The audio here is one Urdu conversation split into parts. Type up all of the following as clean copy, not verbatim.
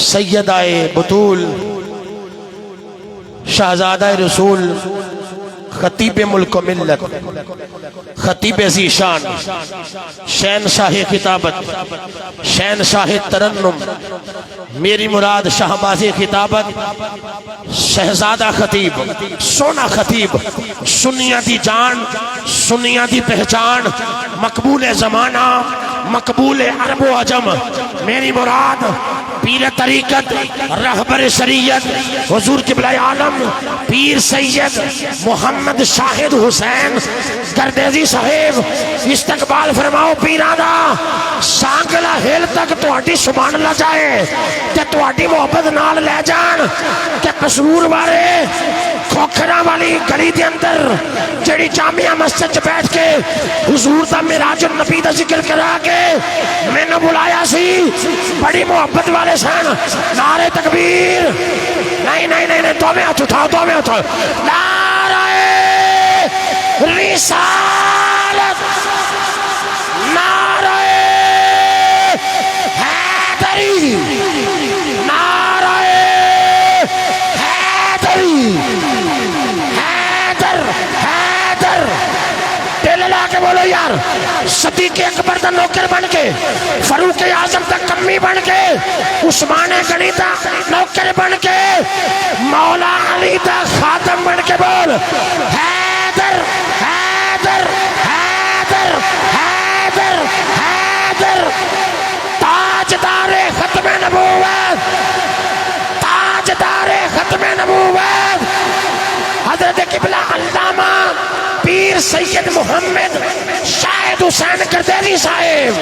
سیدہ بطول شہزادہ رسول خطیب ملک و ملت خطیب ذیشان شہنشاہ خطابت شہنشاہ ترنم میری مراد شہباز خطابت شہزادہ خطیب سونا خطیب سنیاں دی جان سنیاں دی پہچان مقبول زمانہ مقبول عرب و عجم میری مراد پیر طریقت رہبر شریعت حضور قبلہ عالم پیر سید محمد شاہد حسین گردیزی صاحب استقبال فرماؤ پیرانا سانگلہ ہل تک تواڈی سبحان اللہ جائے تے تواڈی محبت نال لے جان کہ قصور بارے کھوکھرا والی گلی دے اندر جڑی جامعہ مسجد بیٹھ کے حضور دا معراج النبی دا ذکر کرا کے میں نے بلایا سی بڑی محبت والے سن نعرہ تکبیر نہیں نہیں نہیں دو میں ہاتھ اٹھاؤ دو میں اٹھاؤ نعرہ رسالت نعرہ حیدری نعرہ حیدری حیدر حیدر دل لا کے بولو یار صدیق اکبر دا نوکر بن کے فاروق اعظم دا کمی بن کے عثمان غنی دا نوکر بن کے مولا علی دا خاتم بن کے بول حیدر حیدر حیدر حیدر حیدر تاجدار ختم نبوت تاجدار ختم نبوت حضرت قبلہ علامہ پیر سید محمد شاہد حسین گردیزی صاحب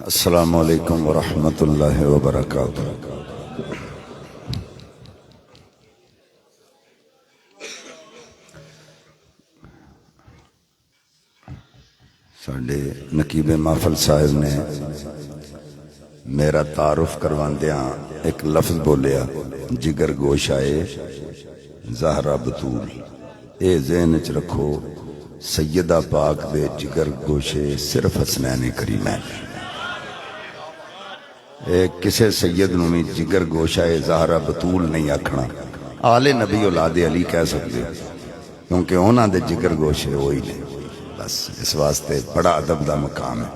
السلام علیکم ورحمۃ اللہ وبرکاتہ۔ ساڈے نقیب محفل صاحب نے میرا تعارف کرواندیاں ایک لفظ بولیا جگر گوشائے زہرا بطول، اے ذہن وچ رکھو سیدہ پاک دے جگر گوشے صرف حسنین کریمین، کسے سید نومی جگر گوشائے زہرا بطول نہیں آکھنا، آل نبی اولاد علی کہہ سکتے کیونکہ اونا دے جگر گوشے وہی نہیں، بس اس واسطے بڑا ادب دا مقام ہے۔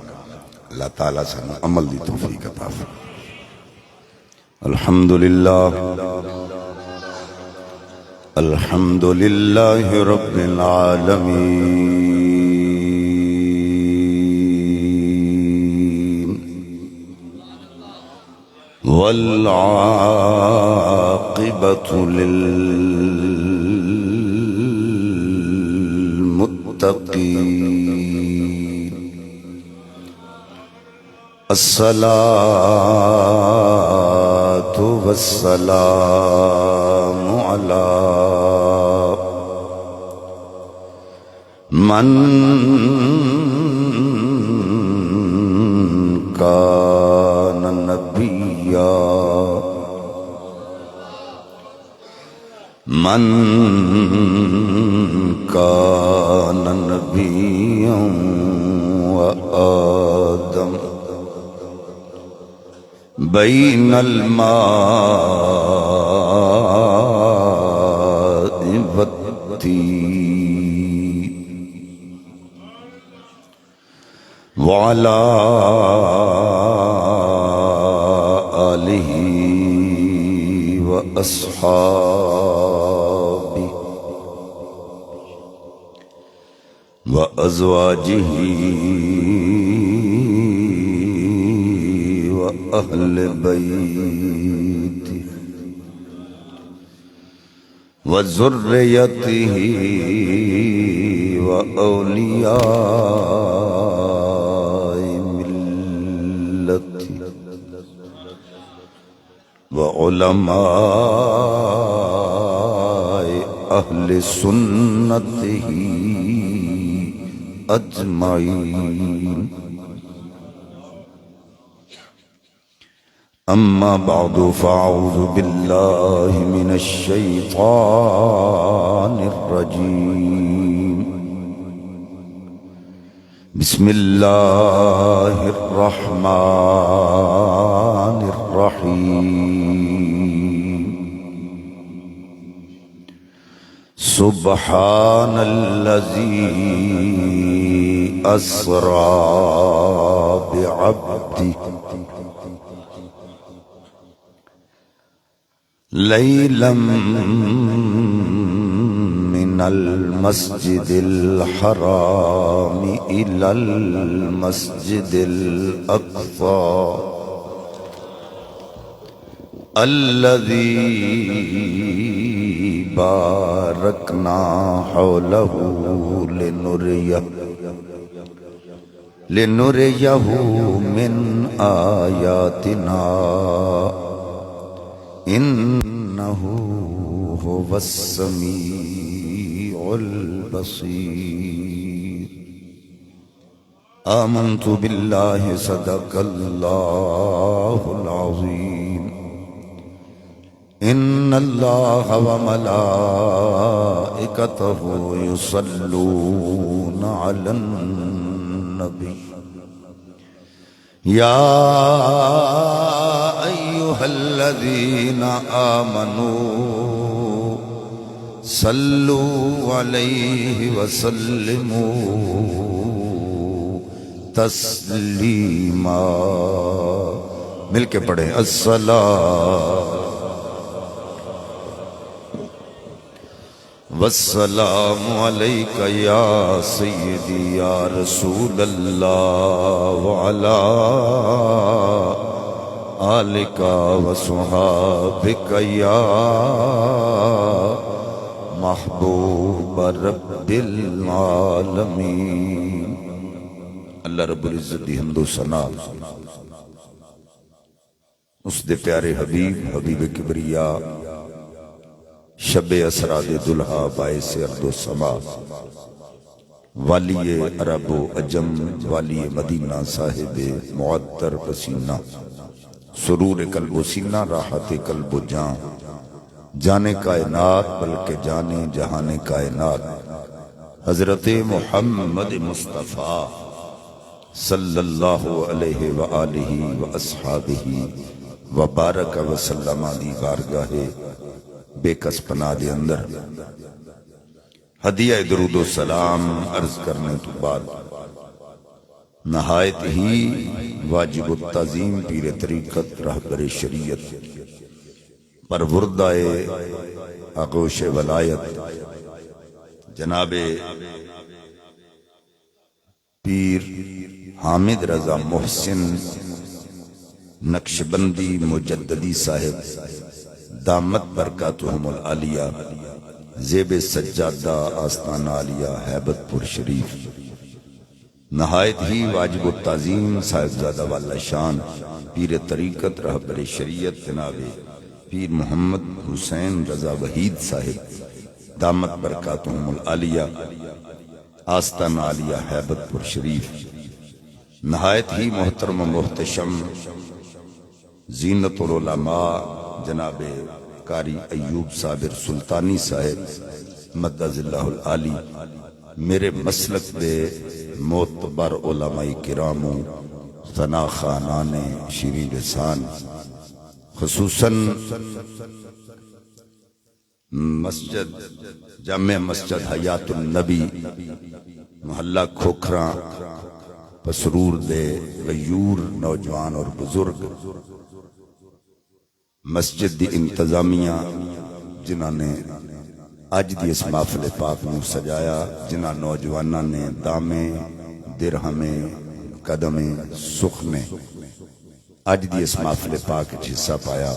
اللہ تعالیٰ سانو عمل دی توفیق عطا فرمائے۔ الحمدللہ الحمدللہ رب العالمین والعاقبۃ للمتقین، الصلاة والسلام على من كان نبيا من كان نبيا وآدم بين الماء والتين وعلى آله وأصحابه وأزواجه وأهل بيته وذريته وأولياء ملته وعلماء أهل سنته أجمعين، أما بعد فأعوذ بالله من الشيطان الرجيم، بسم اللہ الرحمن الرحیم سبحان الذی اسرا بعبدہ لیلا من المسجد الحرام إلى المسجد الأقصى الذي باركنا حوله لنريه من آياتنا إنه هو السميع البصير آمنت بالله صدق الله العظيم إن الله وملائكته يصلون على النبي يا أيها الذين آمنوا صلوا عليه وسلموا تسلیما. مل کے پڑھیں الصلاۃ والسلام علیک یا سیدی یا رسول اللہ وعلا آلک وصحابک یا محبوب رب العالمین. اللہ رب العزت دی حمد و ثنا اس دے پیارے حبیب حبیب کبریا شب اسرا دے دلہا باعث ارض و سما والی عرب و عجم والی مدینہ صاحب معطر پسینہ سرور قلب و سینہ راحت قلب و جان جانے کائنات بلکہ جانے جہان کائنات حضرت محمد مصطفیٰ صلی اللہ علیہ وآلہ واصحابہ وبارک وسلم دی بارگاہ بے کس پناہ دے اندر ہدیہ درود و سلام عرض کرنے تو بعد نہایت ہی واجب التعظیم پیر طریقت رہبر شریعت پروردہ آغوش ولایت جناب پیر حامد رضا محسن نقشبندی مجددی صاحب دامت برکاتہم العالیہ زیب سجادہ آستانہ عالیہ حیبت پور شریف نہایت ہی واجب التعظیم صاحبزادہ والا شان پیر طریقت رہبر شریعت جناب پیر محمد حسین رضا وحید صاحب دامت برکاتہم العالیہ آستانہ عالیہ حیبت پور شریف نہایت ہی محترم و محتشم زینت العلماء جناب قاری ایوب صابر سلطانی صاحب مدد اللہ العالی میرے مسلک دے معتبر علماء کراموں ثنا خانان شیریں لسان خصوصاً مسجد جامع مسجد حیات النبی محلہ کھوکھراں پسرور دے غیور نوجوان اور بزرگ مسجد دی انتظامیہ جنہاں نے اج دی اس محفل پاک نو سجایا جنہاں نوجوانہ نے دامیں درہمیں قدمیں سخنے اج دی اس محفل پاک حصہ پایا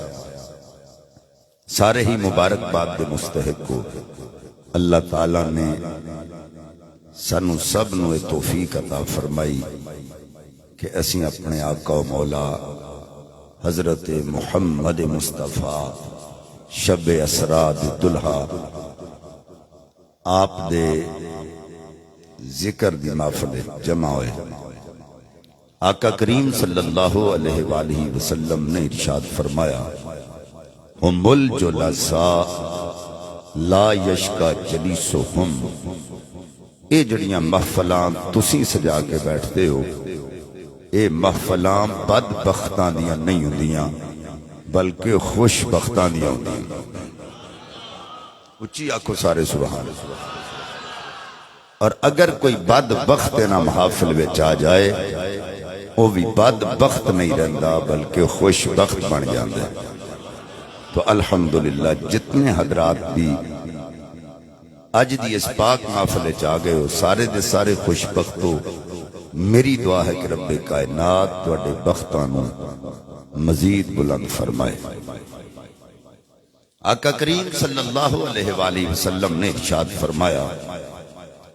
سارے ہی مبارک باد دے مستحق کو اللہ تعالیٰ نے سانو سب نو توفیق عطا فرمائی کہ اسی اپنے آقا و مولا حضرت محمد مصطفیٰ شب اسرا دے دلہا آپ دے ذکر دی محفل جمع ہوئے. آقا کریم صلی اللہ علیہ وآلہ وسلم نے ارشاد فرمایا ہم الجلساء لا یشکا جلیسہم یہ جڑیاں محفلاں تسی سجا کے بیٹھتے ہو، یہ محفلاں بدبختاں دیاں نہیں ہوندیاں بلکہ خوش بختاں دیاں ہوندیاں۔ اچھی آنکھوں سارے سبحان اللہ۔ اور اگر کوئی بدبخت نہ محافل وچ آ جائے وہ بھی بدبخت نہیں رہندا بلکہ خوش بخت بن جاندا ہے۔ تو الحمدللہ جتنے حضرات بھی اج دی اس پاک محفل وچ آ گئے ہو سارے دے سارے خوش بخت ہو۔ میری دعا ہے کہ رب کائنات تواڈے بختاں نوں مزید بلند فرمائے۔ آقا کریم صلی اللہ علیہ وآلہ وسلم نے ارشاد فرمایا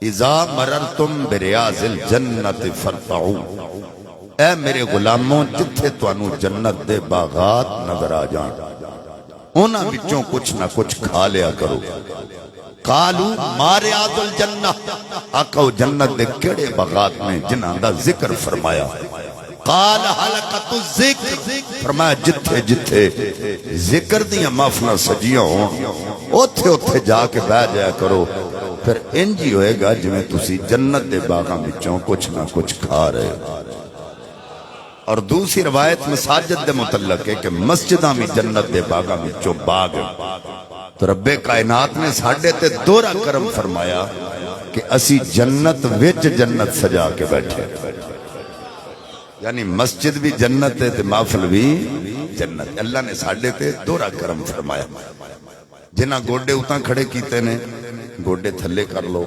اذا مررتم بریاض الجنت فرتعوا، اے میرے غلاموں جتھے تانوں جنت دے باغات نظر آ جان انہاں وچوں کچھ نہ کچھ کھا لیا کرو۔ قالوا ما ریاض الجنہ، آقا جنت دے کیڑے باغات نے جنہاں دا ذکر فرمایا؟ قال حلقۃ الذکر، فرمایا جتھے جتھے ذکر دیاں محفلاں سجیاں ہون اوتھے اوتھے جا کے بیٹھ جایا کرو، پھر انجی ہوئے گا جویں تسی جنت دے باغاں وچوں کچھ نہ کچھ کھا رہے ہو۔ اور دوسری روایت مساجد دے متعلق ہے کہ مسجداں بھی جنت دے باغاں وچوں باغ ہے۔ تو رب کائنات نے ساڈے تے دورا کرم فرمایا کہ اسی جنت وچ جنت سجا کے بیٹھے، یعنی مسجد بھی جنت ہے تے محفل بھی جنت۔ اللہ نے ساڈے تے دورا کرم فرمایا۔ جنہاں گوڈے اتاں کھڑے کیتے نے گوڈے تھلے کر لو،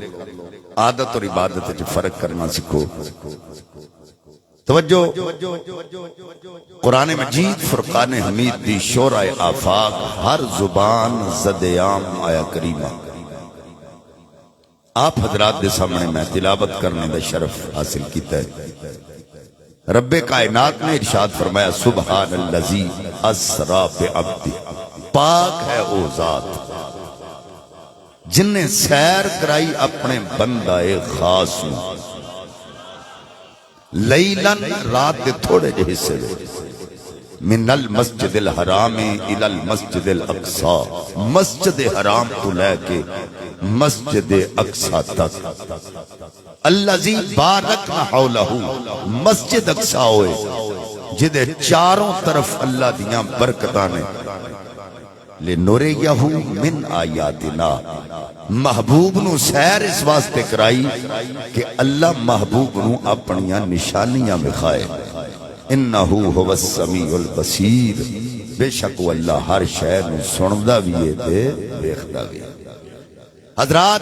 عادت اور عبادت وچ فرق کرنا سکھو۔ توجہ، قرآن مجید فرقان حمید دی شورائے آفاق ہر زبان زد عام آیا کریمہ آپ حضرات دے سامنے میں تلاوت کرنے دا شرف حاصل کیتا ہے۔ رب کائنات نے ارشاد فرمایا سبحان الذی اسری بعبدہ، پاک ہے او ذات جن نے سیر کرائی اپنے بندہ خاص میں، لیلن رات دے تھوڑے جے حصے دے، من المسجد الحرام الى المسجد الاقصی، مسجد حرام تو لے کے مسجد اقصی تک، الذی بارکنا حولہ، مسجد اقصی ہوئے جدے چاروں طرف اللہ دیاں برکتاں نے، لنُرِیہُ من آیاتنا، محبوب نو سیر اس واسطے کرائی کہ اللہ محبوب نو اپنیاں نشانیاں بکھائے۔ انہو هو السمیع البصیر، بے شک وہ اللہ ہر شے نو سندا بھی ہے تے دیکھدا بھی ہے۔ حضرات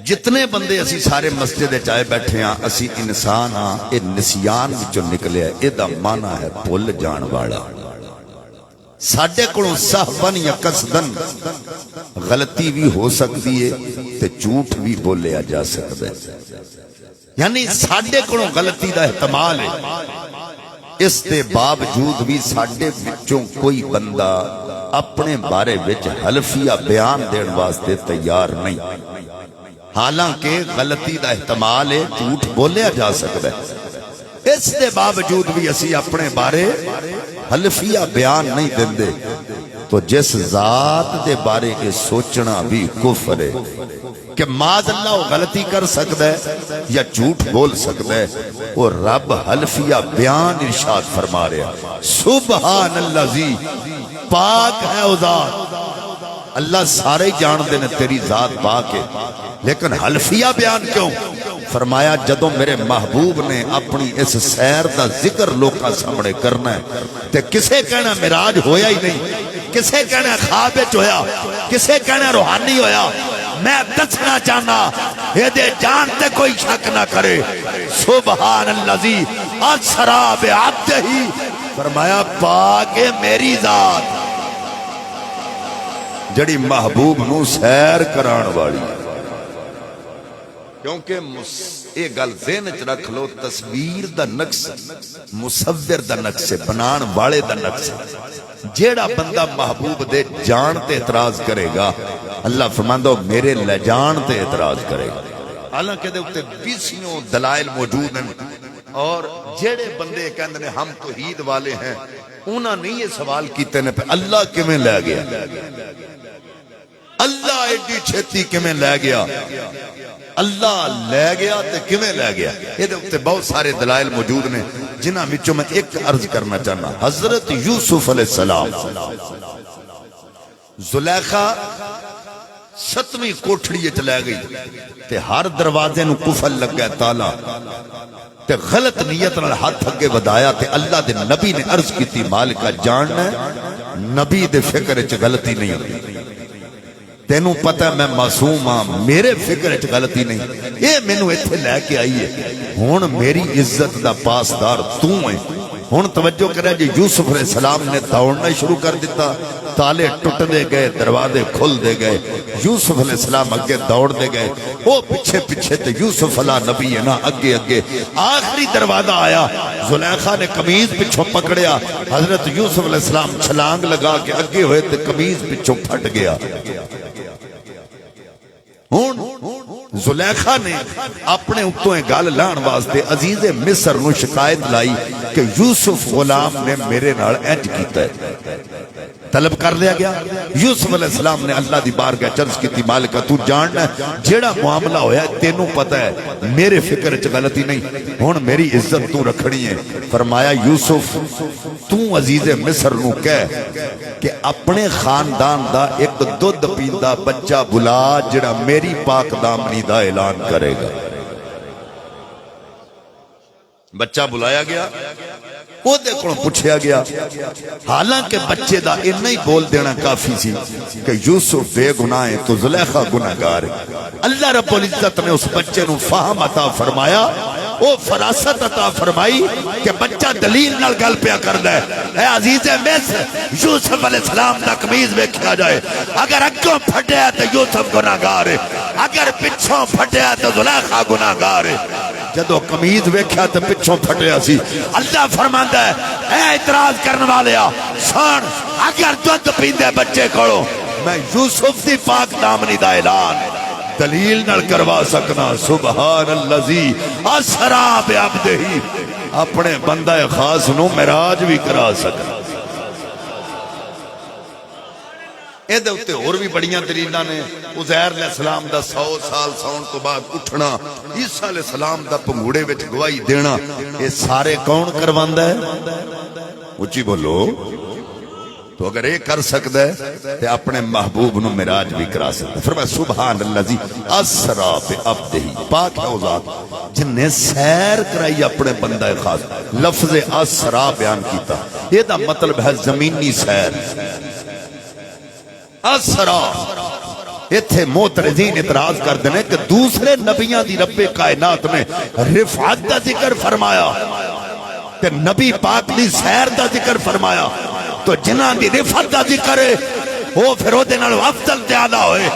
جتنے بندے اسی سارے مسجد چائے بیٹھے ہیں اسی انسان ہاں، اے نسیان وچوں نکلے ہے، اے دا معنی ہے بھول جان والا۔ ساڈے کولوں سہون یا قصدن غلطی بھی ہو سکتی ہے تے جھوٹ بھی بولیا جا سکتا ہے، یعنی ساڈے کولوں غلطی دا احتمال ہے، اس دے باوجود بھی ساڈے وچوں کوئی بندہ اپنے بارے وچ حلفیہ بیان دین واسطے تیار نہیں، حالانکہ غلطی دا احتمال ہے، جھوٹ بولیا جا سکتا ہے، اس دے باوجود بھی اسی اپنے بارے حلفیہ بیان نہیں دیندے۔ تو جس ذات دے بارے کے سوچنا بھی کفر ہے کہ معاذ اللہ وہ غلطی کر سکتا ہے یا جھوٹ بول سکتا ہے، وہ رب حلفیہ بیان ارشاد فرما رہا ہے سبحان اللذی، پاک ہے وہ ذات۔ اللہ سارے جان دینے تیری ذات پاک ہے، لیکن حلفیہ بیان کیوں؟ فرمایا جدوں میرے محبوب نے اپنی اس سیر دا ذکر لوکاں سامنے کرنا ہے تے کسے کہنا معراج ہویا ہی نہیں، کسے کہنا خواب وچ ہویا، کسے کہنا روحانی ہویا، میں دسنا چاہنا یہ دے جان تے کوئی شک نہ کرے سبحان اللذی اسری بعبدہ، فرمایا پاک ہے میری ذات جڑی محبوب نو سیر کران والی۔ کیونکہ یہ گل ذہن چ رکھ لو، تصویر دا نقص مصور دا نقص بنان والے دا نقص، جیڑا بندہ محبوب دے جان تے اعتراض کرے گا اللہ فرماندا میرے لے جان تے اعتراض کرے گا، حالانکہ دے اوتے بیسیوں دلائل موجود ہیں۔ اور جیڑے بندے کہندے نے ہم توحید والے ہیں انہاں نے یہ سوال کیتے نے اللہ کیویں لے گیا؟ اللہ ایڈی چھتی کیویں لے گیا، اللہ لے گیا تے کیویں لے گیا، یہ تے بہت سارے دلائل موجود نے جنہاں وچوں میں ایک عرض کرنا چاہنا۔ حضرت یوسف علیہ السلام زلیخا 7ویں کوٹھڑی وچ لے گئی تے ہر دروازے نو قفل لگا تالا تے غلط نیت نال ہاتھ اگے ودایا تے اللہ دے نبی نے عرض کیتی مالکہ جاننا ہے نبی دے فکر وچ غلطی نہیں ہوتی، تینوں پتہ ہے میں معصوم ہاں، میرے فکر وچ غلطی نہیں، یہ مینوں ایتھے لے کے آئی ہے، ہن میری عزت دا پاسدار تو ہے۔ ہن توجہ کرے جی یوسف علیہ السلام نے دوڑنا شروع کر دیتا، تالے ٹوٹ دے گئے، دروازے کھل دے گئے، یوسف علیہ السلام اگے دوڑ دے گئے، وہ پیچھے پیچھے تے یوسف علیہ نبی ہے نا اگے اگے، آخری دروازہ آیا، زلیخا نے قمیض پچھوں پکڑیا، حضرت یوسف علیہ السلام چھلانگ لگا کے اگے ہوئے تے قمیض پچھوں پھٹ گیا۔ ہن زلیخا نے اپنے اتوں گل لان واسطے عزیز مصر نو شکایت لائی کہ یوسف غلام نے میرے نال انج کیتا ہے، طلب کر لیا گیا۔ یوسف علیہ السلام نے اللہ دی بارگاہ چرز کی تھی مالکہ تو جاننا ہے جیڑا معاملہ ہویا ہے تینوں پتہ ہے میرے فکر چ غلطی نہیں، ہن میری عزت تو رکھنی ہے۔ فرمایا یوسف تو عزیز مصر نو کہہ کہ اپنے خاندان دا ایک دودھ پیندا بچہ بلا جڑا میری پاک دامنی دا اعلان کرے گا۔ بچہ بلایا گیا، وہ دیکھو پوچھیا گیا، حالانکہ بچے دا اتنا ہی بول دینا کافی سی کہ یوسف بے گناہ ہے تو زلیخا گناہگار ہے۔ اللہ رب العزت نے اس بچے نو فہم عطا فرمایا، وہ فراست عطا فرمائی کہ بچہ دلیل نال گل پیا کردا ہے۔ اے عزیز مصر یوسف علیہ السلام دا قمیض ویکھیا جائے، اگر اگوں پھٹیا تو یوسف گناہگار ہے، اگر پچھوں پھٹیا تو زلیخا گناہگار ہے۔ جدو قمیض ویکھیا تے پچھوں پھٹیا سی، اللہ فرماندا ہے اے اعتراض کرنے والیا سن، اگر دودھ پیندے بچے کھڑو میں یوسف دی پاک دامنی دا اعلان دلیل نال کروا سکنا۔ سبحان اللذی اسرا بعبدہ، اپنے بندہ خاص نو معراج بھی کرا سکنا۔ اے دے اتے اور بھی بڑیاں دلیلاں نے، عزیر علیہ السلام دا 100 سال سون تو بعد اٹھنا، عیسیٰ علیہ السلام دا پنگوڑے وچ گواہی دینا، یہ سارے کون کرواندا ہے؟ اچھی بولو، تو اگر یہ کر سکتا ہے تو اپنے محبوب نو معراج بھی کرا سکتا ہے۔ فرمایا سبحان اللذی اسرا بعبدہ، پاک ہے وہ ذات جن نے سیر کرائی اپنے بندہ خاص، لفظ اسرا بیان کیتا، یہ دا مطلب ہے زمینی سیر۔ اسرا اتھے معترضین اعتراض کر دینے کہ دوسرے نبیان دی رب کائنات میں رفعت دا ذکر فرمایا کہ نبی پاک دی سیر دا ذکر فرمایا، تو جنہاں دی رفعت دا ذکر ہے وہ پھر وہ دن افضل تعالیٰ ہوئے۔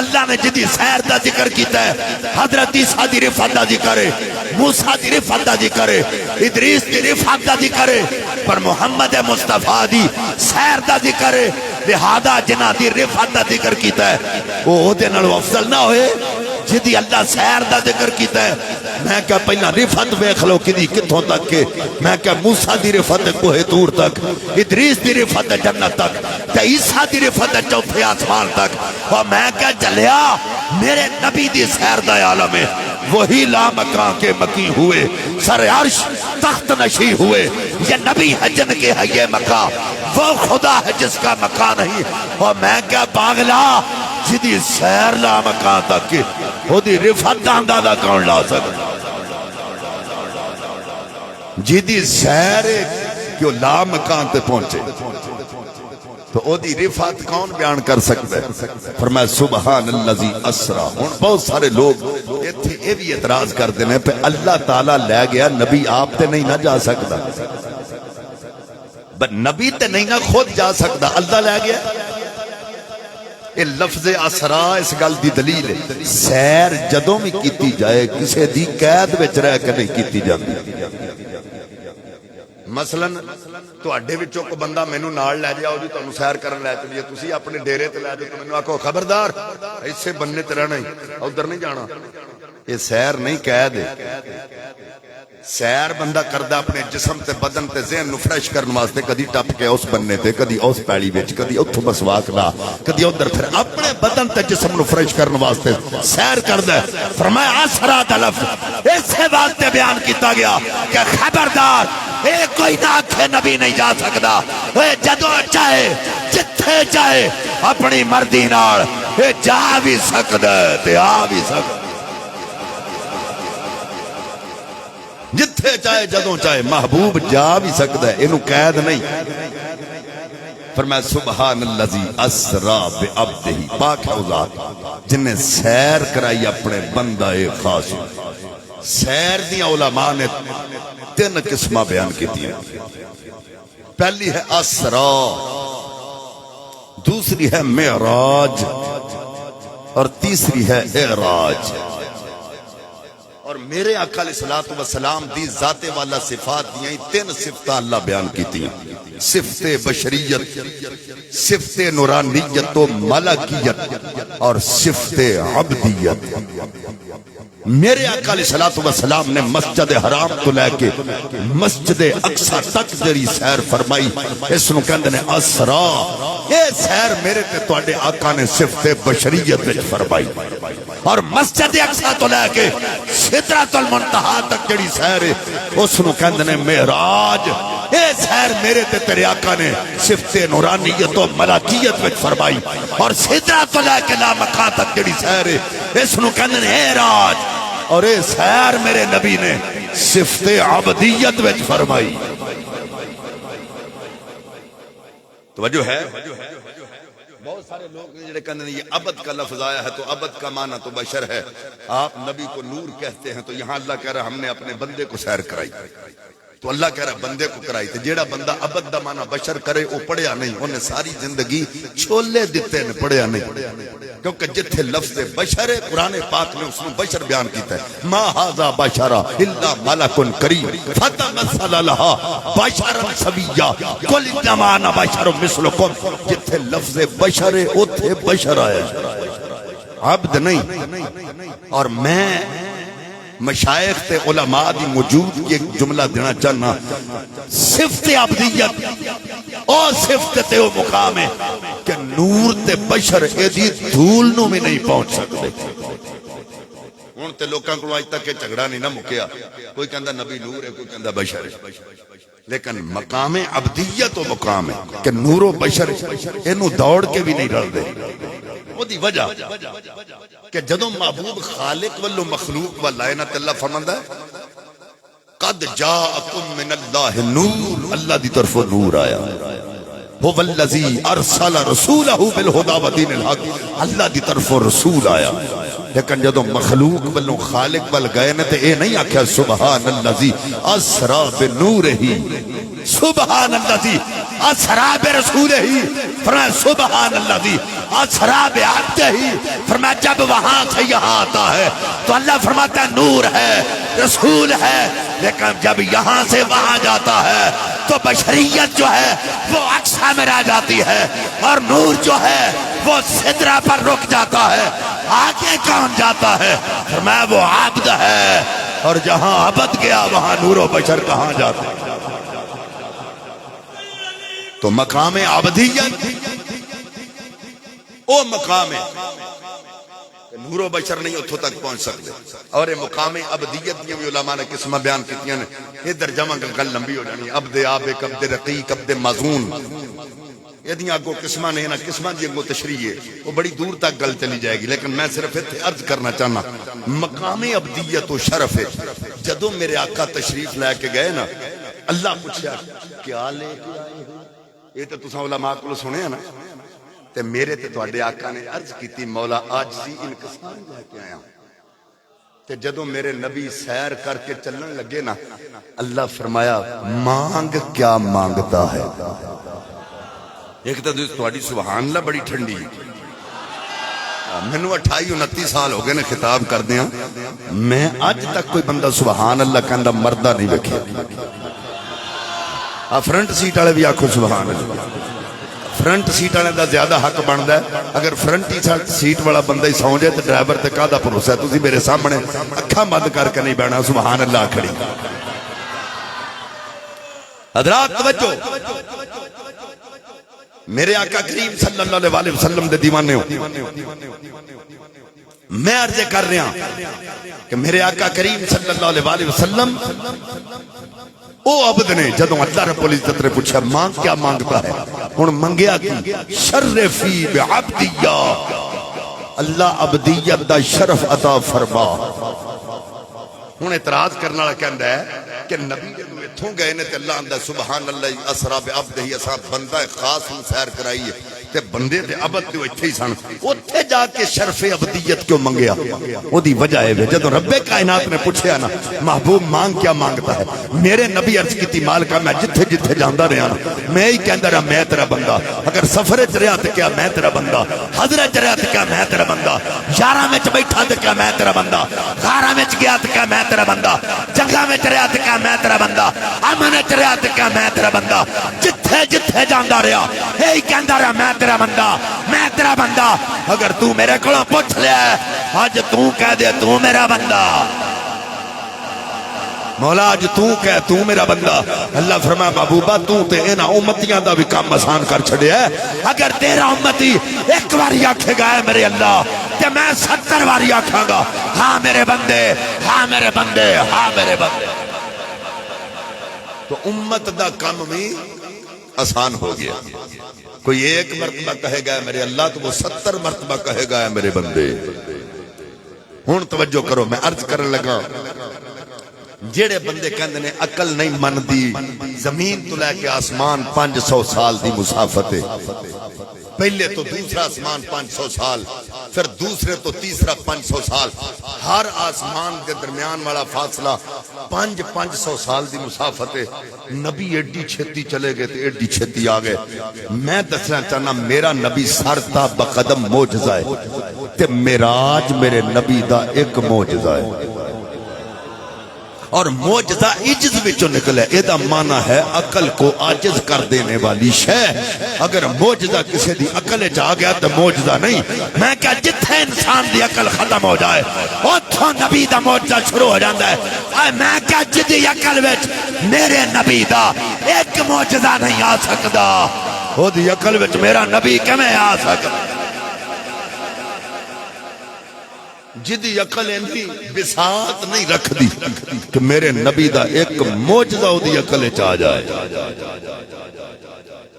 اللہ نے جدی سیر دا ذکر کیتا ہے، حضرت عیسیٰ دی رفعت دا ذکر ہے، موسیٰ دی رفعت دا ذکر ہے، ادریس دی رفعت دا ذکر ہے، پر محمد مصطفیٰ دی سیر دا ذکر ہے، لہذا جنہ دی رفعت دا ذکر کیتا ہے وہ دن افضل نہ ہوئے جدی اللہ سیر دا ذکر کیتا ہے۔ میں کہا پہلا رفعت ویکھ لو کدی کتھوں تک کے، میں کہا موسیٰ دی رفعت کوہ طور تک، ادریس دی رفعت جنت تک، تے عیسیٰ دی رفعت چوتھے آسمان تک، اور میں کہا چلیا میرے نبی دی سیر دا عالم ہے، وہی لامکان کے مکی ہوئے، سر عرش تخت نشی ہوئے، یہ نبی ہے جن کے ہے یہ مکان، وہ خدا ہے جس کا مکان نہیں۔ اور میں کہا پاگلا جدی سیر لامکان تک وہ دی رفعت دا اندازہ کون لا سکتا، جدی سیر کہ وہ لامکان تے پہنچے تو او دی رفعت کون بیان کر سکتا ہے؟ فرمایا سبحان اللذی اسرا۔ ہن بہت سارے لوگ ایتھے یہ بھی اعتراض کر دینے پہ اللہ تعالیٰ لے گیا، نبی آپ تے نہیں نہ جا سکتا، نبی تے نہیں نہ خود جا سکتا، اللہ لے گیا۔ یہ لفظ اسرا اس گل دی دلیل ہے، سیر جدوں بھی کیتی جائے کسے دی قید وچ رہ کے نہیں کیتی جاندی۔ مثلا تواڈے وچوں کو بندہ مینوں نال لے جاؤ جی تانوں سیر کرن لے چلیے، تسی اپنے ڈیرے تے لے جاؤ تو مینوں آکھو خبردار ایسے بننے تے رہنا ہی ادھر نہیں جانا، یہ سیر نہیں قید ہے۔ سیر بندہ کردا اپنے جسم تے بدن تے ذہن نو فریش کرن واسطے، کدی ٹپ کے اس بننے تے، کدی اس پیڑی وچ، کدی اتھوں مسواک لا، کدی ادھر، پھر اپنے بدن تے جسم نو فریش کرن واسطے سیر کردا ہے۔ فرمایا اسرا دا لفظ اس واسطے بیان کیتا گیا کہ خبردار اے کوئی نہ آکھے نبی نہیں جا سکدا، اے جدوں چاہے جتھے چاہے اپنی مرضی نال اے جا بھی سکدا ہے تے آ بھی سکدا، جتھے چاہے جدوں چاہے محبوب جا بھی سکتا ہے، اینو قید نہیں۔ فرمایا سبحان الذی اسرا بعبدہ، پاک ہے ذات جن نے سیر کرائی اپنے بندہ خاص۔ سیر دی علماء نے 3 قسمہ بیان کی ہیں، پہلی ہے اسرا، دوسری ہے معراج، اور تیسری ہے اعراج۔ اور میرے آقا علیہ الصلوۃ والسلام دی ذات والا صفات دیاں 3 صفتیں اللہ بیان کیتی ہیں، صفت بشریت، صفت نورانیت و ملکیت، اور صفت عبدیت۔ میرے آقا علیہ الصلوۃ والسلام نے مسجد حرام تو لے کے مسجد اقصی تک جڑی سیر فرمائی، اس نو کہندے نے اسرا۔ یہ سیر میرے تے تواڈے آقا نے صفت بشریت وچ فرمائی، اور مسجد اقصی تو لے کے سدرۃ المنتہا تک جڑی سیر ہے اس نو کہندے نے معراج۔ یہ سیر میرے تے تیرے آقا نے صفت نورانیت و ملکیت وچ فرمائی، اور سدرۃ تو لے کے لامکان تک جڑی سیر ہے اس نو کہندے نے اعراج، اور یہ سیر میرے نبی نے صفت عبدیت وچ فرمائی۔ توجہ ہے؟ بہت سارے لوگ جڑے کہتے ہیں یہ عبد کا لفظ آیا ہے تو عبد کا معنی تو بشر ہے، آپ نبی کو نور کہتے ہیں، تو یہاں اللہ کہہ رہا ہم نے اپنے بندے کو سیر کرائی، تو اللہ کہہ رہا بندے کو کرائی۔ تو جیڑا بندہ عبد دا معنی بشر کرے وہ پڑھیا نہیں، انہیں ساری زندگی چھولے دیتے نے، پڑھیا نہیں، کیونکہ جتھے لفظ بشر ہے قرآن پاک نے اس نے بشر بیان کیتا ہے، ما ھذا بشر الا ملک کریم فتمثل لها بشرا سویا قل انما انا بشر مثلکم۔ جتھے لفظ بشر ہے اوتھے بشر آیا، عبد نہیں۔ اور میں مشائخ تے علماء دی موجود کی ایک جملہ دینا چاہنا، صفت عبدیت اور صفت تے وہ مقام ہے کہ نور تے بشر ایدی دھول نو میں نہیں پہنچ سکتے۔ ہن تے لوکاں کو اج تک جھگڑا نہیں نہ مکیا، کوئی کہندا نبی نور ہے، کوئی کہندا بشر ہے، لیکن مقام عبدیت و مقام ہے کہ نور و بشر اینو دوڑ کے بھی نہیں رلدے۔ وہ دی وجہ کہ جدوں محبوب خالق والو مخلوق والائے نا تے اللہ فرماندا ہے قد جاءکم من اللہ نور، اللہ دی طرف نور آیا، هو الذی ارسل رسولہ بالہدی ودین الحق، اللہ دی طرف رسول آیا۔ لیکن جدوں مخلوق والو خالق وال گئے نے تے اے نہیں آکھیا سبحان الذی اسرا بنورہ، سبحان الذی اسرا برسولہ، فرمایا سبحان الذی اسرا بعبدہ۔ فرمایا جب وہاں سے یہاں آتا ہے تو اللہ فرماتا ہے نور ہے، رسول ہے، لیکن جب یہاں سے وہاں جاتا ہے تو بشریت جو ہے وہ اقصی میں رہ جاتی ہے، اور نور جو ہے وہ سدرہ پر رک جاتا ہے۔ آگے کون جاتا ہے؟ فرمایا وہ عبد ہے، اور جہاں عبد گیا وہاں نور و بشر کہاں جاتے ہیں؟ تو مقام عبدیت او مقام ہے، نور و بشر نہیں اتھوں تک پہنچ سکتے۔ اور یہ مقام عبدیت دیاں بھی علماء نے قسمہ بیان کیتیاں نے، ادھر جمع گل لمبی ہو جانی، عبد عابد، عبد رقیق، عبد مظون، یہ دیاں کو قسمہ نہیں نا، قسمہ دی کو تشریح ہے، وہ بڑی دور تک گل چلی جائے گی، لیکن میں صرف عرض کرنا چاہنا مقام عبدیت و شرف ہے۔ جدوں میرے آقا تشریف لے کے گئے نا، اللہ پوچھا کیا لے کے آئے ہو؟ یہ تو تساں علماء کو سنے ہیں نا، تے میرے تے تواڈے آقا نے عرض کیتی مولا عاجزی انکسار لے کے آیا۔ تے جدوں میرے نبی سیر کر کے چلن لگے نا، اللہ فرمایا مانگ کیا مانگتا ہے؟ ایک تو تواڈی سبحان اللہ بڑی ٹھنڈی، مینوں 28-29 سال ہو گئے نے خطاب کردیاں، میں اج تک کوئی بندہ سبحان اللہ کہندا مردہ نہیں ویکھیا۔ فرنٹ سیٹ والے بھی آکھو سبحان اللہ، فرنٹ سیٹ والے دا زیادہ حق بندا ہے۔ اگر فرنٹ سیٹ والا بندہ ہی سو جائے تو ڈرائیور تے کاہدا بھروسہ ہے؟ تسی میرے سامنے اکھاں بند کر کے نہیں بیٹھنا، سبحان اللہ کھڑی۔ حضرات توجہ، میرے آقا کریم صلی اللہ علیہ وسلم دے دیوانے ہو، میں عرض کر رہا کہ میرے آقا کریم صلی اللہ علیہ وسلم او عبد نے جدوں اللہ رب العزت نے پوچھا مانگ کیا مانگتا ہے، ہن منگیا کی شرفی بعبدیہ، اللہ عبدیت دا شرف عطا فرما۔ ہن اعتراض کرنے والا کہندا ہے کہ نبی جدوں اتھوں گئے نے تے اللہ آندا سبحان اللہ اسرا بعبدہ، اساں بندہ خاص نوں سیر کرائی ہے تے بندے تے عبد تے ایتھے ہی سن، اوتھے جا کے شرف عبدیت کیوں منگیا؟ اودی وجہ ہے جدوں رب کائنات نے پوچھیا نا محبوب مانگ کیا مانگتا ہے، میرے نبی عرض کیتی مالکا میں جتھے جتھے جاندا رہیا نا میں ہی کہندا رہا میں تیرا بندہ، اگر سفر وچ رہیا تے کیا میں تیرا بندہ، حضرت وچ رہیا تے کیا میں تیرا بندہ، یاراں وچ بیٹھا تے کیا میں تیرا بندہ، غاراں وچ گیا تے کیا میں تیرا بندہ، جنگاں وچ رہیا تے کیا میں تیرا بندہ، امن وچ رہیا تے کیا میں تیرا بندہ، جتھے جتھے جاندا رہیا اے کہندا رہا میں تیرا بندہ، میں تیرا بندہ۔ اگر تو میرے کولوں پوچھ لیا اج تو کہہ دے تو میرا بندہ، مولا اج تو کہہ تو میرا بندہ۔ اللہ فرمایا محبوبہ تو تے انہاں امتیاں دا بھی کام آسان کر چھڑیا ہے، اگر تیرا امتی ایک باری آکھے گا ہے میرے اللہ کہ میں 70 باری آکھاں گا ہاں میرے بندے، ہاں میرے بندے، ہاں میرے بندے، تو امت دا کام بھی آسان ہو گیا۔ کوئی ایک مرتبہ کہے گا ہے میرے اللہ تو وہ 70 مرتبہ کہے گا ہے میرے بندے۔ ہن توجہ کرو، میں عرض کرنے لگا جیڑے بندے کہندے نے عقل نہیں مندی، زمین تو لے کے آسمان 500 سال دی مسافت ہے، پہلے تو دوسرا آسمان 500 سال، پھر دوسرے تو تیسرا 500 سال، ہر آسمان کے درمیان والا فاصلہ 500 سال دی مسافت ہے۔ نبی ایڈی چھتی چلے گئے تے ایڈی چھتی آ گئے۔ میں دسنا چاہنا میرا نبی سر تا بقدم معجزہ ہے تے معراج میرے نبی دا ایک معجزہ ہے، اور معجزہ عجز وچوں نکلے، ایدہ معنی ہے عقل کو عاجز کر دینے والی شے۔ اگر معجزہ کسی دی عقل چاہ گیا تو معجزہ نہیں۔ میں کہا جتھے انسان دی عقل ختم ہو جائے اتھوں نبی دا معجزہ شروع ہو جاندہ ہے۔ میں کہا جدی عقل وچ میرے نبی دا ایک معجزہ نہیں آ سکدا، وہ دی عقل وچ میرا نبی کمیں آ سکدا؟ جدی عقل اندھی بساط نہیں رکھ دی کہ میرے نبی دا ایک معجزہ او دی عقل چاہ جائے۔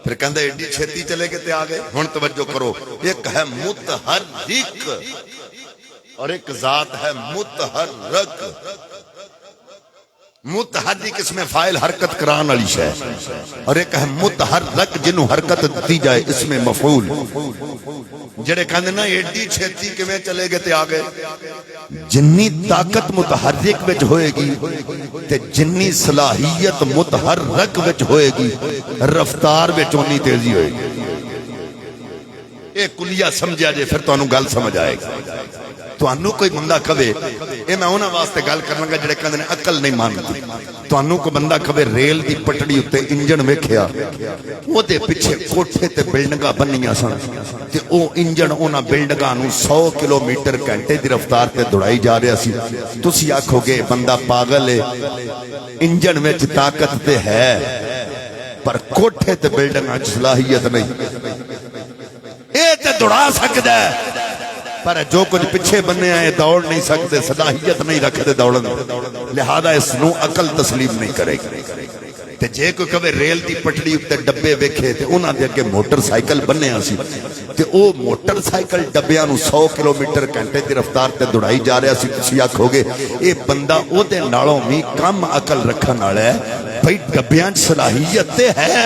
پھر کہندہ ایڈی چھتی چلے گے تے آگئے۔ ہن توجہ کرو، ایک ہے متحرک اور ایک ذات ہے متحرک۔ متحرک اس میں فائل حرکت کران والی شے، اور ایک ہے متحرک جنہوں حرکت دی جائے اس میں مفعول۔ جڑے کہندے نا ایڈی چھتی کیویں چلے گے تے آگے، جنی طاقت متحرک وچ ہوئے گی تے جنی صلاحیت متحرک وچ ہوئے گی، رفتار وچ اونی تیزی ہوئے گی۔ اے کلیہ سمجھا جے پھر تانوں گل سمجھ آئے گا۔ تانوں کوئی بندہ کہے، اے میں انہاں واسطے گل کرنا گا جڑے کہندے نے عقل نہیں مانتی، تانوں کوئی بندہ کہے ریل دی پٹڑی اُتے انجن ویکھیا، او دے پیچھے کوٹھے تے بلڈنگاں بنیاں سن تے او انجن انہاں بلڈنگاں نوں 100 کلومیٹر گھنٹے دی رفتار تے دوڑائی جا رہا سی، تسی آکھو گے بندہ پاگل ہے، انجن وچ طاقت تے ہے پر کوٹھے تے بلڈنگاں وچ صلاحیت نہیں، اے تے دوڑا سکدا ہے پر جو کچھ پیچھے بننے آئے دوڑ نہیں سکتے، صلاحیت نہیں رکھتے دوڑن، لہذا اس نو عقل تسلیم نہیں کرے گی۔ تے جے کوئی کہے ریل دی پٹڑی اُتے ڈبے ویکھے تے انہاں دے اگے موٹر سائیکل بننے سی تے او موٹر سائیکل ڈبیاں نو 100 کلومیٹر گھنٹے دی رفتار تے دوڑائی جا رہا سی، تسی آکھو گے اے بندہ او دے نالوں بھی کم عقل رکھن والا ہے، بھئی ڈبیاں وچ صلاحیت تے ہے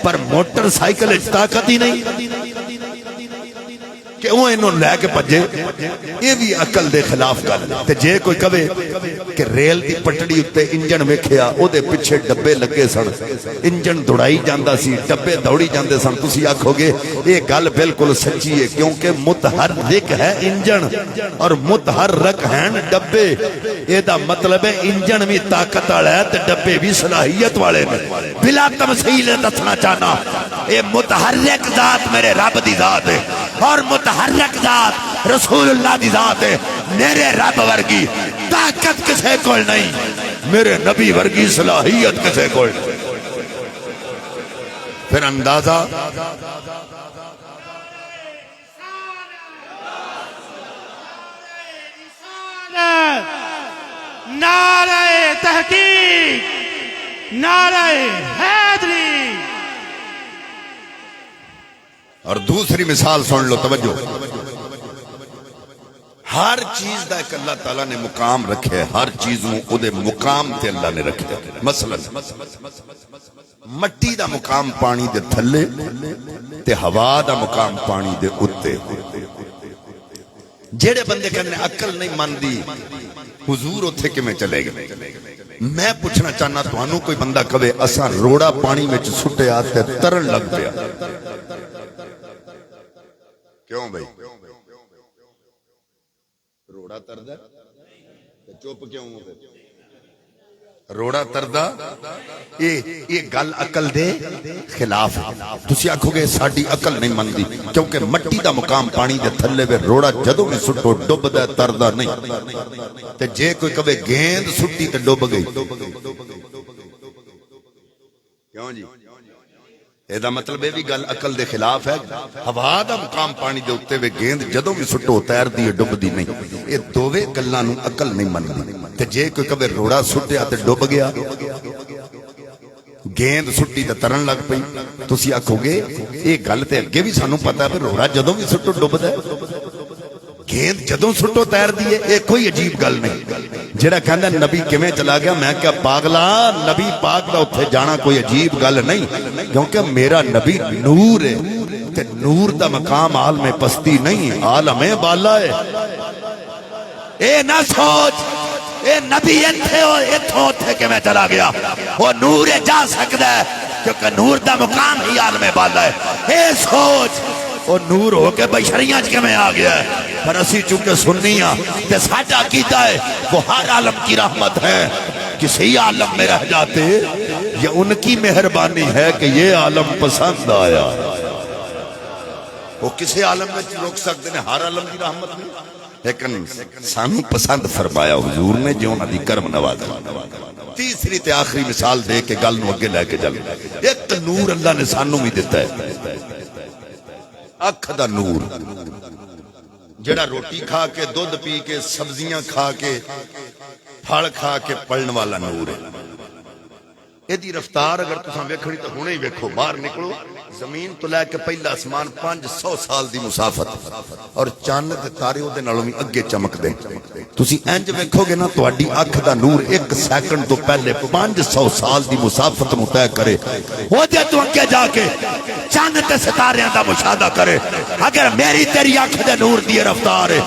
پر موٹر سائیکل وچ طاقت ہی نہیں کہ وہ انہوں لے کے پجے، یہ بھی عقل دے خلاف گل۔ تے جے کوئی کہے کہ ریل دی پٹڑی اُتے انجن ویکھیا، او دے پیچھے ڈبے لگے سن، انجن دوڑائی جاندا سی، ڈبے دوڑی جاندے سن، تسی آکھو گے یہ گل بالکل سچی ہے کیونکہ متحرک ہے انجن اور متحرک ہیں ڈبے۔ یہ دا مطلب ہے انجن بھی طاقت والا ہے تے ڈبے بھی صلاحیت والے نے۔ بلا تمثیل دسنا چاہنا یہ متحرک ذات میرے رب دی ذات ہے اور متحرک ذات رسول اللہ دی ذات ہے۔ میرے رب ورگی طاقت کسے کول نہیں، میرے نبی ورگی صلاحیت کسے کول نہیں۔ پھر اندازہ نعرہ تحقیق، نعرہ حیدری۔ اور دوسری مثال سن لو، توجہ، ہر چیز دا ایک اللہ تعالیٰ نے مقام رکھے، ہر چیز او دے مقام تے اللہ نے رکھے۔ مثلا مٹی دا مقام پانی دے تھلے تے ہوا دا مقام پانی دے اتے۔ جیڑے بندے کہنے عقل نہیں ماندی حضور اتھے کہ میں چلے گئے، میں پوچھنا چاہنا تو انہوں کوئی بندہ کہے اساں روڑا پانی میں سٹے آتے ترن لگ پیا، کیوں بھائی؟ روڑا تردہ چوپ کیوں ہو؟ روڑا تردہ یہ گل عقل دے خلاف ہے۔ تسی آکھو گے ساڈی عقل نہیں مندی، کیونکہ مٹی دا مقام پانی دے تھلے وے روڑا جدوں میں سٹو ڈب دا تردہ نہیں۔ تے جے کوئی کبھی گیند سٹی تے ڈب گئی، کیوں جی؟ اے دا مطلب ہے بھی گل عقل دے خلاف ہے۔ ہوا دا مقام پانی دے اتے وے گیند جدوں بھی سٹو تیر دی ڈب دی نہیں۔ اے دوویں گلاں نوں عقل نہیں مندی۔ تے جے کوئی کبھی روڑا سٹیا تے ڈب گیا، گیند سٹی تے ترن لگ پئی، تسی آکھو گے اے گل تے اگے بھی سانوں پتہ ہے روڑا جدوں بھی سٹو ڈبدا ہے، گیند جدوں سٹو تیر دی ہے، اے کوئی عجیب گل نہیں۔ جڑا کہندا نبی کیویں چلا گیا، میں کہا پاگلا نبی پاک دا اوتھے جانا کوئی عجیب گل نہیں، کیونکہ میرا نبی نور ہے تے نور دا مقام عالم پستی نہیں، عالم بالا ہے۔ اے نہ سوچ اے نبی اتھوں اتھے کہ میں چلا گیا، وہ نور جا سکتا ہے کیونکہ نور دا مقام ہی عالم بالا ہے۔ اے سوچ وہ نور ہو کے بشریاں کے میں آ گیا ہے، پر اسی چونکہ سنی ہاں تے ساڈا عقیدہ ہے وہ ہر عالم کی رحمت ہے، کسی عالم میں رہ جاتے یہ ان کی مہربانی ہے کہ یہ عالم پسند آیا۔ وہ کسی عالم میں روک سکتے ہیں، ہر عالم کی رحمت نہیں، لیکن سانو پسند فرمایا حضور نے جو انہاں دی کرم نوازا۔ تیسری تے آخری مثال دے کے گل نو اگے لے کے چل، ایک نور اللہ نے سانو بھی دیتا ہے، اکھ دا نور، جڑا روٹی کھا کے دودھ پی کے سبزیاں کھا کے پھل کھا کے پڑھن والا نور ہے۔ یہ دی رفتار اگر تساں ویکھنی تو ہونے ہی ویکھو، باہر نکلو زمین تو لے کے پہلا آسمان 500 سال دی مسافت، اور چاند تے تارے او دے نالوں وی اگے چمک دے۔ تسی انج ویکھو گے نا تہاڈی اکھ دا نور ایک سیکنڈ تو پہلے 500 سال دی مسافت نو طے کرے، او دے تو اگے جا کے چاند تے ستاریاں دا مشاہدہ کرے۔ اگر میری تیری اکھ دے نور دی رفتار ہے،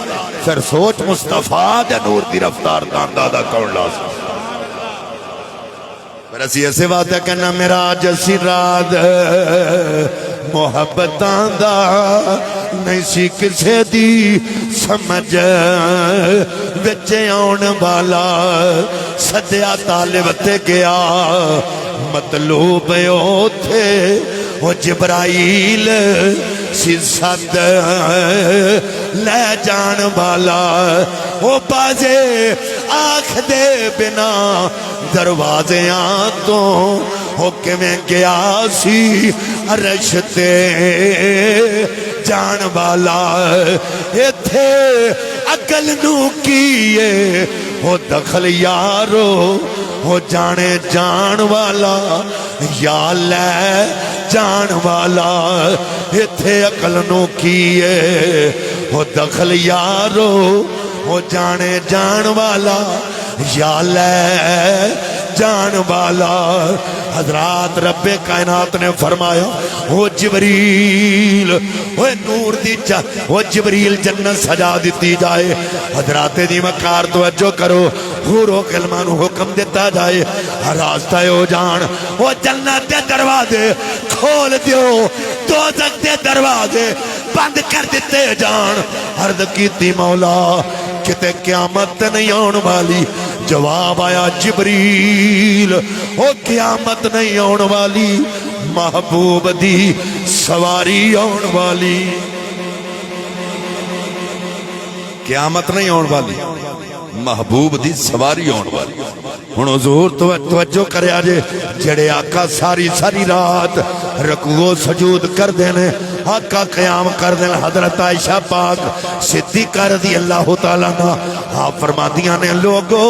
پھر سوچ مصطفیٰ دے نور دی رفتار دا اندازہ کون لا سکتا؟ پر اسی ایسے بات ہے کہنا میرا جسی رات محبتاں دا نہیں سی کسے دی سمجھ وچے آن والا، سدیا طالب تے گیا مطلوب اوتھے، وہ جبرائیل سی سد لے جان والا، وہ بازے آنکھ دے بنا دروازیاں تو ہو کے میں گیا سی عرش تے جان والا۔ ایتھے عقل نو کیے ہو دخل یارو، ہو جانے جان والا یا لے جان والا، ایتھے عقل نو کیے ہو دخل یارو، ہو جانے جان والا یا لے جان والا۔ حضرات رب کائنات نے فرمایا وہ جبریل، وہ نور دی وہ جبریل جنت سجا دیتی جائے، حضرات دی مکار توجہ کرو، حور و کلمہ نو حکم دیتا جائے راستہ ہو جان، وہ جنت دے دروازے کھول دیو، دوزخ دے دروازے بند کر دیتے جان۔ عرض کیتی مولا کتے قیامت نہیں آن والی؟ جواب آیا جبریل او قیامت نہیں آن والی، محبوب دی سواری آن والی۔ قیامت نہیں آن والی، محبوب دی سواری آن والی ہن حضور توجہ کریا جے جڑے آقا ساری ساری رات رکوع سجود کر دینے آقا قیام کر دینے حضرت عائشہ پاک صدیقہ رضی اللہ تعالیٰ عنہ آپ فرماندیاں نے لوگو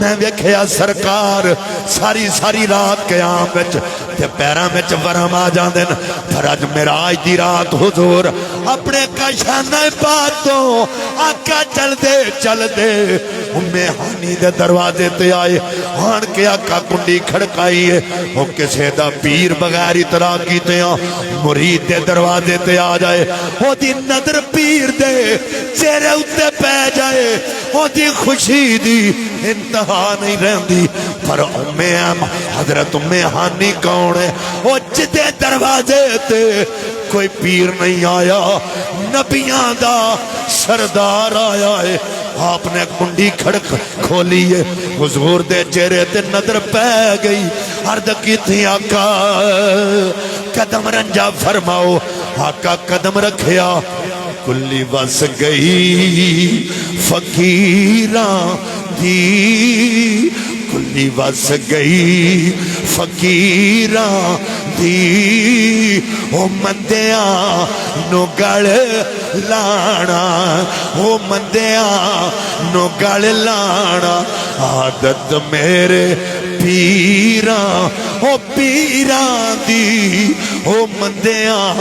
میں ویکھیا سرکار ساری ساری رات قیام وچ تے پیراں وچ ورم آ جاندے نے پر اج معراج دی رات حضور اپنے کاشانہ پاک تو آقا چل دے ام ہانی دے دروازے تے آئے آن کے آقا کنڈی کھڑکائی ہے وہ کسے دا پیر بغیر اترا کیتے ہیں مرید دے دروازے تے آ جائے وہ دی نظر پیر دے چہرے اتے پہ جائے وہ دی خوشی دی انتہا نہیں رہندی پر حضرت ام ہانی کون ہے وہ جدے دروازے تے کوئی پیر نہیں آیا نبیاں دا سردار آیا ہے آپ نے کنڈی کھڑک کھولی ہے حضور دے چہرے تے نظر پہ گئی عرض کی تھی آقا قدم رنجا فرماؤ آقا قدم رکھیا کلی بس گئی فقیراں دی کلی بس گئی فقیراں دی او مندیاں نو گل لانا او مندیاں نو گل لانا عادت میرے پیراں او پیراں دی او مندیاں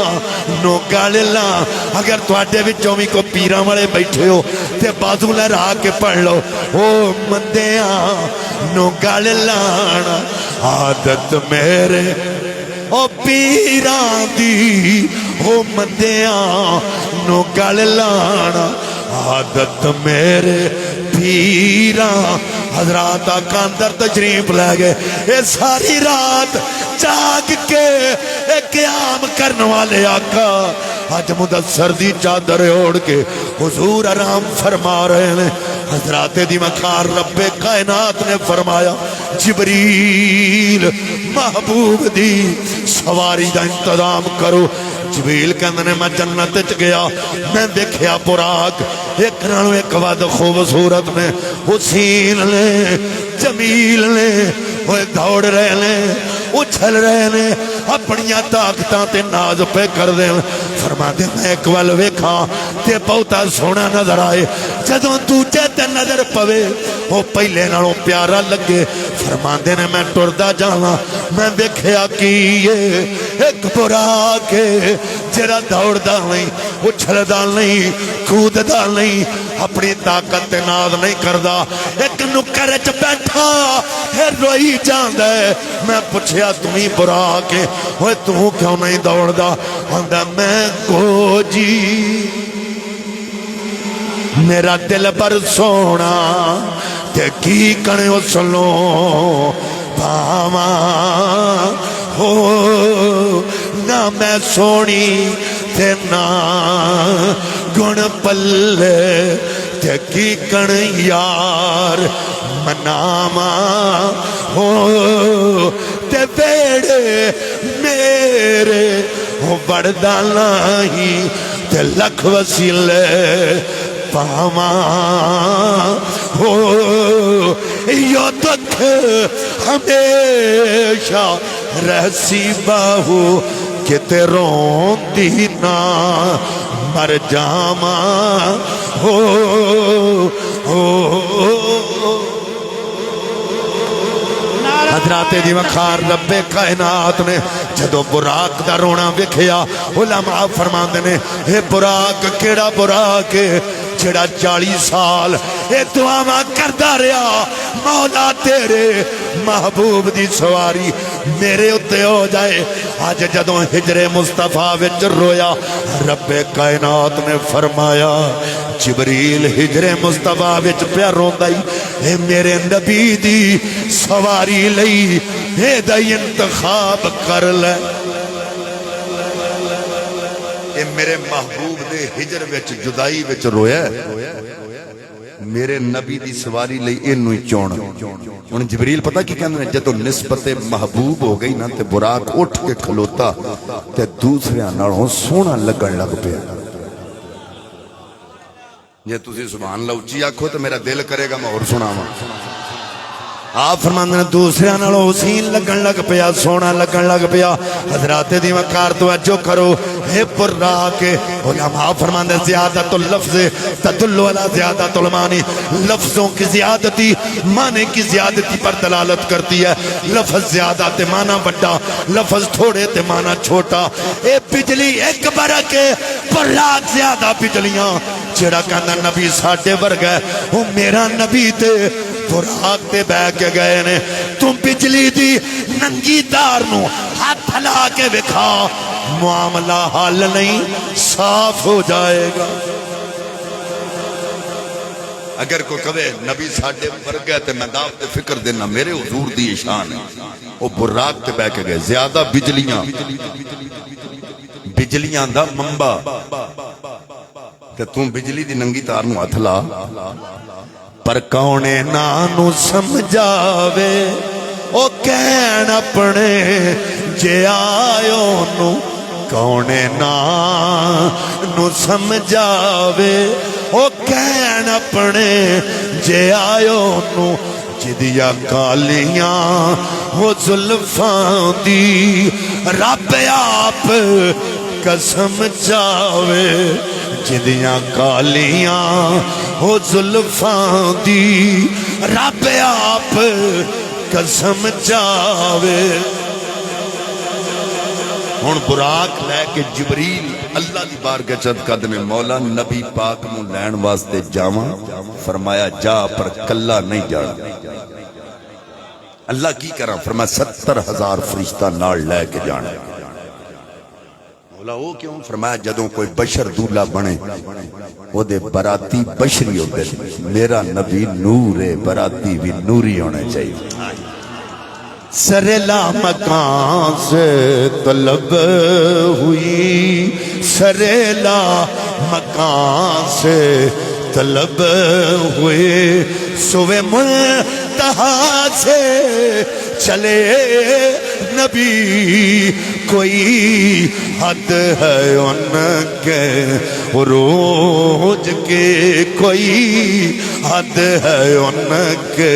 نو گل لانا اگر تواڈے وچوں بھی کوئی پیراں والے بیٹھے ہو تے بازو لہرا کے پڑھ لو او مندیاں نو گل لانا عادت میرے او پیراں دی او مندیاں نو گل لانا عادت میرے پیراں حضرات آقا اندر تشریف لے گئے اے ساری رات جاگ کے اے قیام کرنے والے آقا آج مدثر دی چادر اوڑھ کے حضور آرام فرما رہے ہیں حضرات دی مکار رب کائنات نے فرمایا جبریل محبوب دی سواری دا انتظام کرو جبریل کہندے میں جنت وچ گیا میں دیکھیا براق ایک نالو ایک ود خوبصورت نے حسین نے جمیل نے وہ دوڑ رہے نے اچھل رہے نے اپنیاں طاقتاں تے ناز پہ کر دے فرما دے میں ایک ول ویکھاں تے بہتا سونا نظر آئے جدوں دوجے تے نظر پوے وہ پہلے نالوں پیارا لگے فرما دے نے میں ٹردا جاواں میں ویکھیا کی ایک براق ہے جڑا دوڑدا نہیں اچھلدا نہیں کوددا نہیں اپنی طاقت تے ناز نہیں کردا ایک نکر وچ بیٹھا ہے روئی جاندا ہے میں پوچھیا تمہیں براق ہے اوے تو کیوں نہیں دوڑدا آندا میں کو جی میرا دل پر سونا تے کی کنے اس لوں پاواں ہو نہ میں سونی تے نہ گن پلے تے کی کن یار مناواں ہو تے بیڑے میرے ہو بڑھدا نہیں تے لکھ وسیلے پاواں ہو یو تک ہمیشہ رہسی باہو کہ تے روندی نہ مر جاواں ہو حضرات دی وقار رب کائنات نے جدو براق دا رونا وکھیا علماء فرماندے نے اے براق کیڑا براق ہے جڑا 40 سال اے دعاواں کردا رہیا مولا تیرے محبوب دی سواری میرے اتے ہو جائے آج جدوں ہجر مصطفیٰ وچ رویا رب کائنات نے فرمایا جبریل ہجر مصطفیٰ وچ پیا روندائی اے میرے نبی دی سواری لئی اے دا انتخاب کر لے اے میرے محبوب دے ہجر وچ جدائی وچ رویا میرے نبی دی سواری لئی اینوئی چون ان جبریل پتہ کی کہنے جدو نسبت محبوب ہو گئی نا تے براق اٹھ کے کھلوتا تے دوسرے نالوں سونا لگن لگ پیا جے تسی سبحان اللہ اچھی آکھو تو میرا دل کرے گا میں اور سناواں آپ فرماندے نے دوسرے نالوں حسین لگن لگ پیا سونا لگن لگ پیا حضرات دی وقار توجہ کرو اے پرا کے علماء فرماندے زیادت اللفظ تدل علی زیادت المانی لفظوں کی زیادتی معنی کی زیادتی پر دلالت کرتی ہے لفظ زیادہ تے معنی بڑا لفظ تھوڑے تے معنی چھوٹا اے بجلی ایک برکے پر لاکھ زیادہ بجلیاں جڑا کہنا نبی ساڈے ورگا ہے وہ میرا نبی تے براق تے بہ کے گئے نے تم بجلی دی ننگی تار نو ہاتھ ہلا کے بکھا معاملہ حل نہیں صاف ہو جائے گا اگر کوئی کہے نبی ساڈے ورگا تے میں دعوت فکر دینا میرے حضور دی شان ہے وہ براق تے بہ کے گئے زیادہ بجلیاں دا منبع کہ تم بجلی دی ننگی تار نو ہاتھ لا پر کونے نانو سمجھاوے او کہن اپنے جے آیو نو کونے نانو سمجھاوے او کہن اپنے جے آیو نو جدیا کالیاں وہ زلفاں دی رب آپ قسم چاوے جدیاں کالیاں ہو زلفاں دی رب آپ قسم چاوے ہن براق لے کے جبریل اللہ دی بارگاہ چد قدم مولا نبی پاک نو لین واسطے جاواں فرمایا جا پر کلا نہیں جانا اللہ کی کراں فرمایا 70,000 فرشتہ نال لے کے جانا وہ کیوں فرمایا جدوں کوئی بشر دولہ بنے وہ دے براتی بشری ہوتے میرا نبی نور براتی بھی نوری ہونے چاہیے سرلا مکان سے طلب ہوئی سرلا مکان سے طلب ہوئے سوے منتہا سے چلے نبی کوئی حد ہے ان کے روج کے کوئی حد ہے ان کے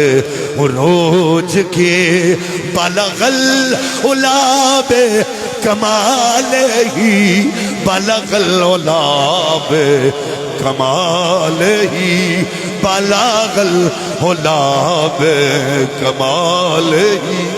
روج کے بلغ العلا بے کمال ہی بلغ العلا بے کمال ہی بلغ العلا بے کمال ہی